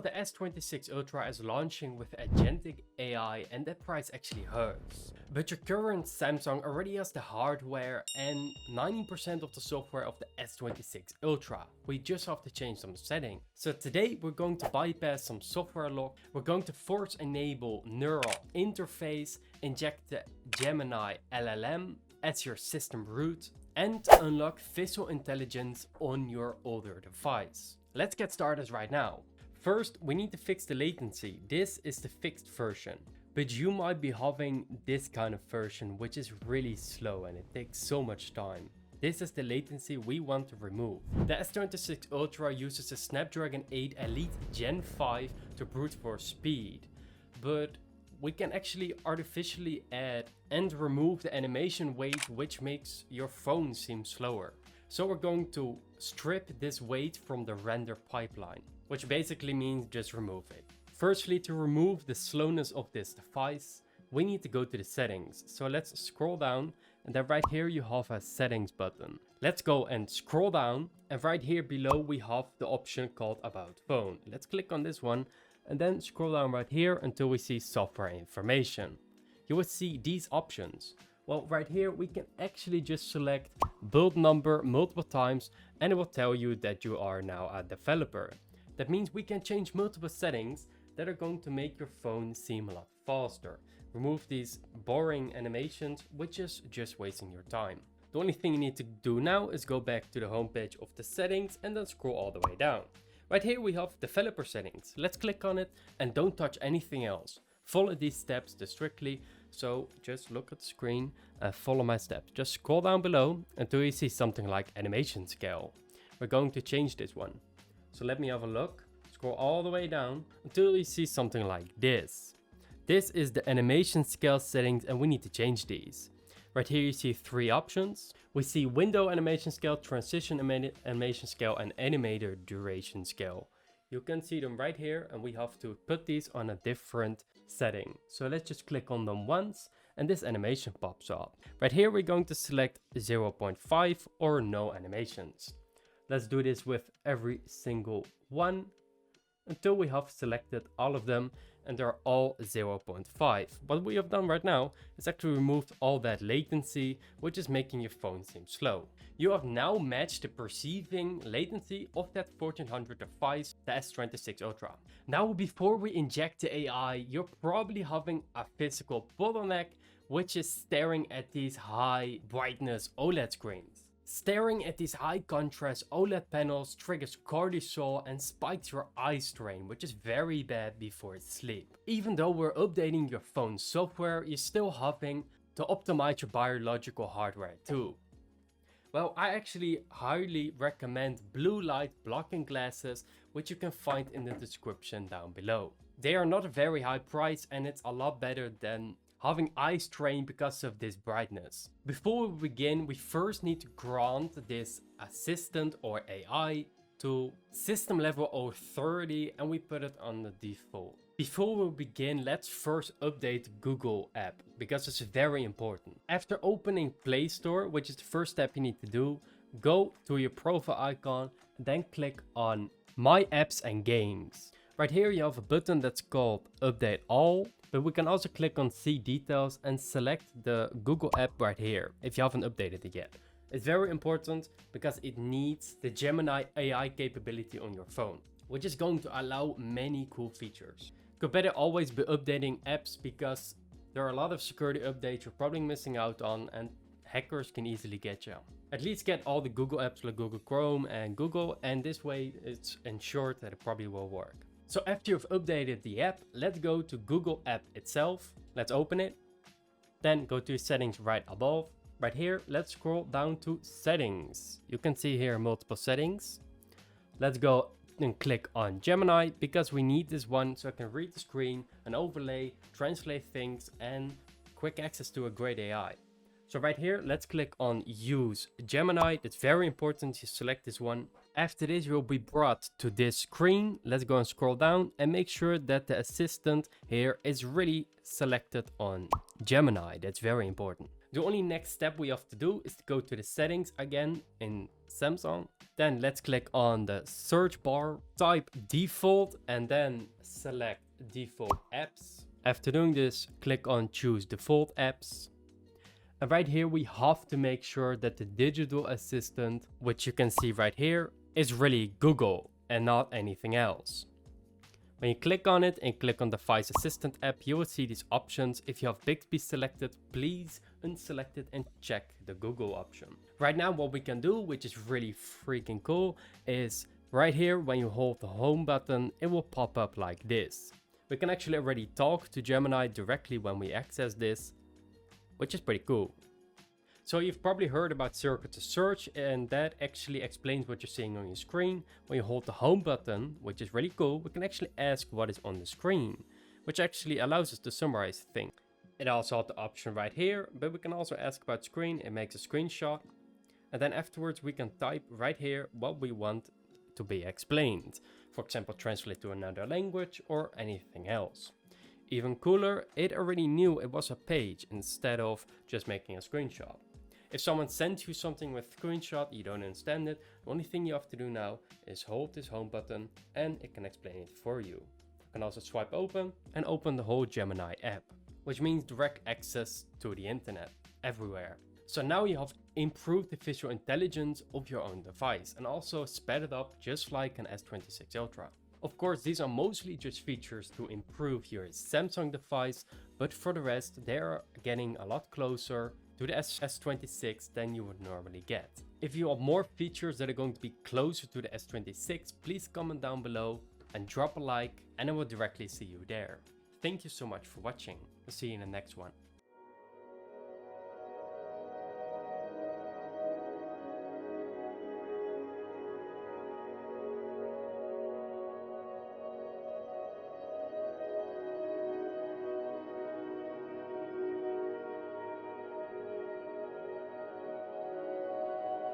the S26 Ultra is launching with agentic AI and that price actually hurts. But your current Samsung already has the hardware and 90% of the software of the S26 Ultra. We just have to change some settings. So today we're going to bypass some software lock. We're going to force enable neural interface, inject the Gemini LLM as your system root, and unlock visual intelligence on your older device. Let's get started right now. First, we need to fix the latency. This is the fixed version, but you might be having this kind of version which is really slow and it takes so much time. This is the latency we want to remove. The S26 Ultra uses a Snapdragon 8 Elite Gen 5 to brute force speed, but we can actually artificially add and remove the animation weight which makes your phone seem slower. So we're going to strip this weight from the render pipeline, which basically means just remove it. Firstly, to remove the slowness of this device, we need to go to the settings. So let's scroll down, and then right here you have a settings button. Let's go and scroll down, and right here below we have the option called about phone. Let's click on this one and then scroll down right here until we see software information. You will see these options. Well, right here we can actually just select build number multiple times and it will tell you that you are now a developer. That means we can change multiple settings that are going to make your phone seem a lot faster. Remove these boring animations, which is just wasting your time. The only thing you need to do now is go back to the homepage of the settings and then scroll all the way down. Right here we have developer settings. Let's click on it and don't touch anything else. Follow these steps strictly. So just look at the screen and follow my steps. Just scroll down below until you see something like animation scale. We're going to change this one. So let me have a look. Scroll all the way down until you see something like this. This is the animation scale settings and we need to change these. Right here you see three options. We see window animation scale, transition animation scale, and animator duration scale. You can see them right here and we have to put these on a different setting. So let's just click on them once and this animation pops up. Right here we're going to select 0.5 or no animations. Let's do this with every single one until we have selected all of them and they're all 0.5. What we have done right now is actually removed all that latency, which is making your phone seem slow. You have now matched the perceiving latency of that 1400 device, the S26 Ultra. Now, before we inject the AI, you're probably having a physical bottleneck, which is staring at these high brightness OLED screens. Staring at these high contrast OLED panels triggers cortisol and spikes your eye strain, which is very bad before sleep. Even though we're updating your phone software, you're still having to optimize your biological hardware too. Well, I actually highly recommend blue light blocking glasses, which you can find in the description down below. They are not a very high price and it's a lot better than having eye strain because of this brightness. Before we begin, we first need to grant this assistant or AI to system level 030 and we put it on the default. Before we begin, let's first update Google app because it's very important. After opening Play Store, which is the first step you need to do, go to your profile icon, then click on My Apps and Games. Right here you have a button that's called Update All. But we can also click on See Details and select the Google app right here if you haven't updated it yet. It's very important because it needs the Gemini AI capability on your phone, which is going to allow many cool features. You better always be updating apps because there are a lot of security updates you're probably missing out on and hackers can easily get you. At least get all the Google apps like Google Chrome and Google, and this way it's ensured that it probably will work. So after you've updated the app, let's go to Google app itself. Let's open it. Then go to settings right above. Right here, let's scroll down to settings. You can see here multiple settings. Let's go and click on Gemini because we need this one so I can read the screen, an overlay, translate things, and quick access to a great AI. So right here, let's click on use Gemini. It's very important you select this one. After this, you'll be brought to this screen. Let's go and scroll down and make sure that the assistant here is really selected on Gemini. That's very important. The only next step we have to do is to go to the settings again in Samsung. Then let's click on the search bar, type default, and then select default apps. After doing this, click on choose default apps. And right here, we have to make sure that the digital assistant, which you can see right here, is really Google and not anything else. When you click on it and click on the Device Assistant app, you will see these options. If you have Bixby selected, please unselect it and check the Google option. Right now, what we can do, which is really freaking cool, is right here, when you hold the home button, it will pop up like this. We can actually already talk to Gemini directly when we access this, which is pretty cool. So you've probably heard about circuit to search, and that actually explains what you're seeing on your screen. When you hold the home button, which is really cool, we can actually ask what is on the screen, which actually allows us to summarize things. It also has the option right here, but we can also ask about screen. It makes a screenshot, and then afterwards we can type right here what we want to be explained. For example, translate to another language or anything else. Even cooler, it already knew it was a page instead of just making a screenshot. If someone sends you something with screenshot, you don't understand it, the only thing you have to do now is hold this home button and it can explain it for you. You can also swipe open and open the whole Gemini app, which means direct access to the internet everywhere. So now you have improved the visual intelligence of your own device and also sped it up just like an S26 Ultra. Of course, these are mostly just features to improve your Samsung device, but for the rest, they are getting a lot closer to the S26 than you would normally get. If you want more features that are going to be closer to the S26, please comment down below and drop a like, and I will directly see you there. Thank you so much for watching. I'll see you in the next one.